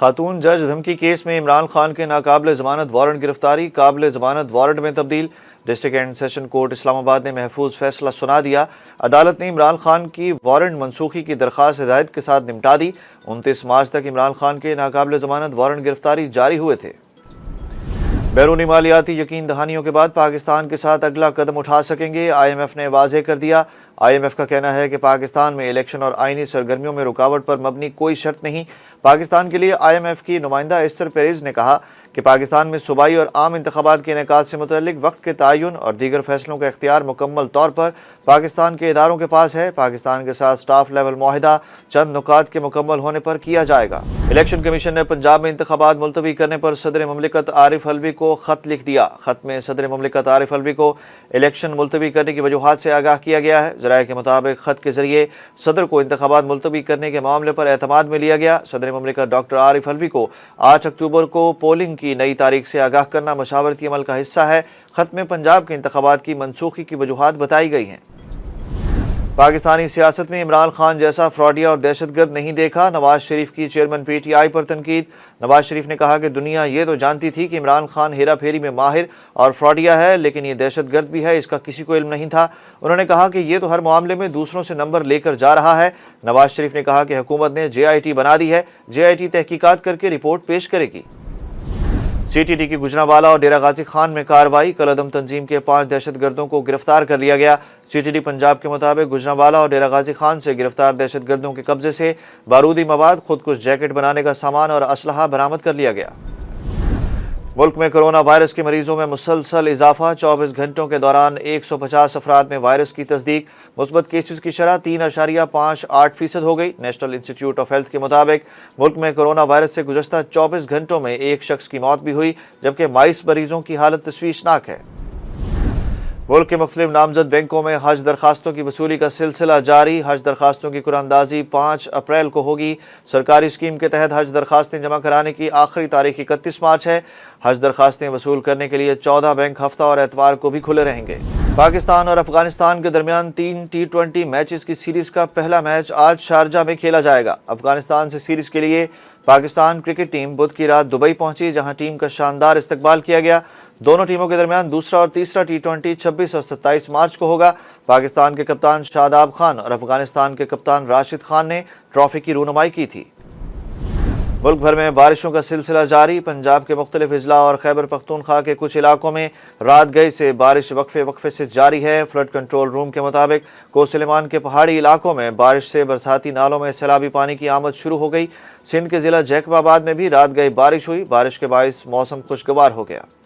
خاتون جج دھمکی کیس میں عمران خان کے ناقابل ضمانت وارنٹ گرفتاری قابل ضمانت وارنٹ میں تبدیل۔ ڈسٹرکٹ اینڈ سیشن کورٹ اسلام آباد نے محفوظ فیصلہ سنا دیا۔ عدالت نے عمران خان کی وارنٹ منسوخی کی درخواست ہدایت کے ساتھ نمٹا دی۔ 29 مارچ تک عمران خان کے ناقابل ضمانت وارنٹ گرفتاری جاری ہوئے تھے۔ بیرونی مالیاتی یقین دہانیوں کے بعد پاکستان کے ساتھ اگلا قدم اٹھا سکیں گے، آئی ایم ایف نے واضح کر دیا۔ آئی ایم ایف کا کہنا ہے کہ پاکستان میں الیکشن اور آئینی سرگرمیوں میں رکاوٹ پر مبنی کوئی شرط نہیں۔ پاکستان کے لیے آئی ایم ایف کی نمائندہ ایستر پیریز نے کہا کہ پاکستان میں صوبائی اور عام انتخابات کے انعقاد سے متعلق وقت کے تعین اور دیگر فیصلوں کا اختیار مکمل طور پر پاکستان کے اداروں کے پاس ہے۔ پاکستان کے ساتھ سٹاف لیول معاہدہ چند نکات کے مکمل ہونے پر کیا جائے گا۔ الیکشن کمیشن نے پنجاب میں انتخابات ملتوی کرنے پر صدر مملکت عارف الوی کو خط لکھ دیا۔ خط میں صدر مملکت عارف الوی کو الیکشن ملتوی کرنے کی وجوہات سے آگاہ کیا گیا ہے۔ ذرائع کے مطابق خط کے ذریعے صدر کو انتخابات ملتوی کرنے کے معاملے پر اعتماد میں لیا گیا۔ صدر مملکت ڈاکٹر عارف الوی کو 8 اکتوبر کو پولنگ کی نئی تاریخ سے آگاہ کرنا مشاورتی عمل کا حصہ ہے۔ خط میں پنجاب کے انتخابات کی منسوخی کی وجوہات بتائی گئی ہیں۔ پاکستانی سیاست میں عمران خان جیسا فراڈیا اور دہشت گرد نہیں دیکھا، نواز شریف کی چیئرمین پی ٹی آئی پر تنقید۔ نواز شریف نے کہا کہ دنیا یہ تو جانتی تھی کہ عمران خان ہیرا پھیری میں ماہر اور فراڈیا ہے، لیکن یہ دہشت گرد بھی ہے، اس کا کسی کو علم نہیں تھا۔ انہوں نے کہا کہ یہ تو ہر معاملے میں دوسروں سے نمبر لے کر جا رہا ہے۔ نواز شریف نے کہا کہ حکومت نے جے آئی ٹی بنا دی ہے، جے آئی ٹی تحقیقات کر کے رپورٹ پیش کرے گی۔ سی ٹی ڈی کی گجرانوالہ اور ڈیرہ غازی خان میں کارروائی، کل عدم تنظیم کے 5 دہشت گردوں کو گرفتار کر لیا گیا۔ سی ٹی ڈی پنجاب کے مطابق گجرانوالہ اور ڈیرہ غازی خان سے گرفتار دہشت گردوں کے قبضے سے بارودی مواد، خودکش جیکٹ بنانے کا سامان اور اسلحہ برآمد کر لیا گیا۔ ملک میں کرونا وائرس کے مریضوں میں مسلسل اضافہ، 24 گھنٹوں کے دوران 150 افراد میں وائرس کی تصدیق، مثبت کیسز کی شرح 3.58% ہو گئی۔ نیشنل انسٹی ٹیوٹ آف ہیلتھ کے مطابق ملک میں کرونا وائرس سے گزشتہ 24 گھنٹوں میں ایک شخص کی موت بھی ہوئی، جبکہ 22 مریضوں کی حالت تشویشناک ہے۔ ملک کے مختلف نامزد بینکوں میں حج درخواستوں کی وصولی کا سلسلہ جاری، حج درخواستوں کی قرعہ اندازی 5 اپریل کو ہوگی۔ سرکاری اسکیم کے تحت حج درخواستیں جمع کرانے کی آخری تاریخ 31 مارچ ہے۔ حج درخواستیں وصول کرنے کے لیے 14 بینک ہفتہ اور اتوار کو بھی کھلے رہیں گے۔ پاکستان اور افغانستان کے درمیان 3 T20 میچز کی سیریز کا پہلا میچ آج شارجہ میں کھیلا جائے گا۔ افغانستان سے سیریز کے لیے پاکستان کرکٹ ٹیم بدھ کی رات دبئی پہنچی، جہاں ٹیم کا شاندار استقبال کیا گیا۔ دونوں ٹیموں کے درمیان دوسرا اور تیسرا T20 26 اور 27 مارچ کو ہوگا۔ پاکستان کے کپتان شاداب خان اور افغانستان کے کپتان راشد خان نے ٹرافی کی رونمائی کی تھی۔ ملک بھر میں بارشوں کا سلسلہ جاری، پنجاب کے مختلف اضلاع اور خیبر پختونخوا کے کچھ علاقوں میں رات گئے سے بارش وقفے سے جاری ہے۔ فلڈ کنٹرول روم کے مطابق کوسلیمان کے پہاڑی علاقوں میں بارش سے برساتی نالوں میں سیلابی پانی کی آمد شروع ہو گئی۔ سندھ کے ضلع جیکب آباد میں بھی رات گئے بارش ہوئی، بارش کے باعث موسم خوشگوار ہو گیا۔